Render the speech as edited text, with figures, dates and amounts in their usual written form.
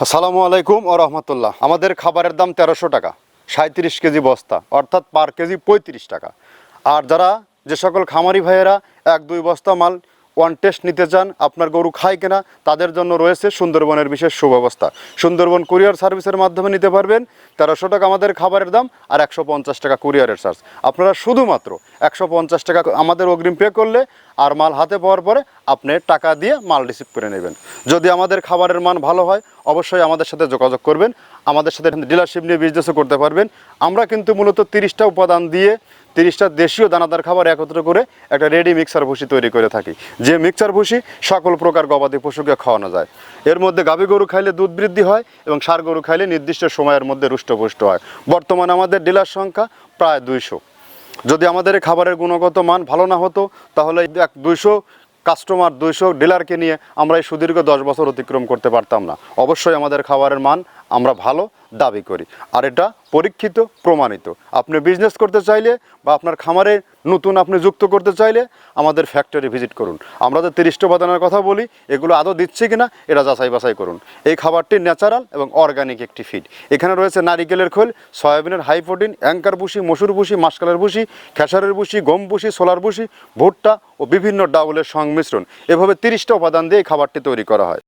আসসালামু আলাইকুম ও রহমতুল্লাহ। আমাদের খাবারের দাম 1300 টাকা, 37 কেজি বস্তা, অর্থাৎ পার কেজি 35 টাকা। আর যারা যে সকল খামারি ভাইয়েরা 1-2 বস্তা মাল ওয়ান টেস্ট নিতে চান, আপনার গরু খায় কিনা, তাদের জন্য রয়েছে সুন্দরবনের বিশেষ সুব্যবস্থা। সুন্দরবন কুরিয়ার সার্ভিসের মাধ্যমে নিতে পারবেন। 1300 টাকা আমাদের খাবারের দাম, আর 150 টাকা কুরিয়ারের চার্জ। আপনারা শুধুমাত্র 150 টাকা আমাদের অগ্রিম পে করলে, আর মাল হাতে পাওয়ার পরে আপনি টাকা দিয়ে মাল রিসিভ করে নেবেন। যদি আমাদের খাবারের মান ভালো হয়, অবশ্যই আমাদের সাথে যোগাযোগ করবেন। আমাদের সাথে ডিলারশিপ নিয়ে বিজনেসও করতে পারবেন। আমরা কিন্তু মূলত 30টা উপাদান দিয়ে 30টা দেশীয় দানাদার খাবার একত্র করে একটা রেডি মিক্সার ভুসি তৈরি করে থাকি, যে মিক্সার ভুসি সকল প্রকার গবাদি পশুকে খাওয়ানো যায়। এর মধ্যে গাভী গরু খাইলে দুধ বৃদ্ধি হয় এবং ষাঁড় গরু খাইলে নির্দিষ্ট সময়ের মধ্যে রুষ্টপুষ্ট হয়। বর্তমানে আমাদের ডিলার সংখ্যা প্রায় 200। যদি আমাদের এই খাবারের গুণগত মান ভালো না হতো, তাহলে 200 কাস্টমার, 200 ডিলারকে নিয়ে আমরা এই সুদীর্ঘ 10 বছর অতিক্রম করতে পারতাম না। অবশ্যই আমাদের খাবারের মান আমরা ভালো দাবি করি, আর এটা পরীক্ষিত, প্রমাণিত। আপনি বিজনেস করতে চাইলে বা আপনার খামারে নতুন আপনি যুক্ত করতে চাইলে আমাদের ফ্যাক্টরি ভিজিট করুন। আমরা যে 30টা উপাদানের কথা বলি, এগুলো আদৌ দিচ্ছে কিনা এটা যাচাই বাছাই করুন। এই খাবারটি ন্যাচারাল এবং অর্গানিক একটি ফিড। এখানে রয়েছে নারিকেলের খোল, সয়াবিনের হাই প্রোটিন, অ্যাঙ্কার ভুসি, মসুর ভুসি, মাসকালের ভুসি, খেসারের ভুসি, গম ভুসি, সোলার ভুসি, ভুট্টা ও বিভিন্ন ডাউলের সংমিশ্রণ। এভাবে 30টা উপাদান দিয়ে এই খাবারটি তৈরি করা হয়।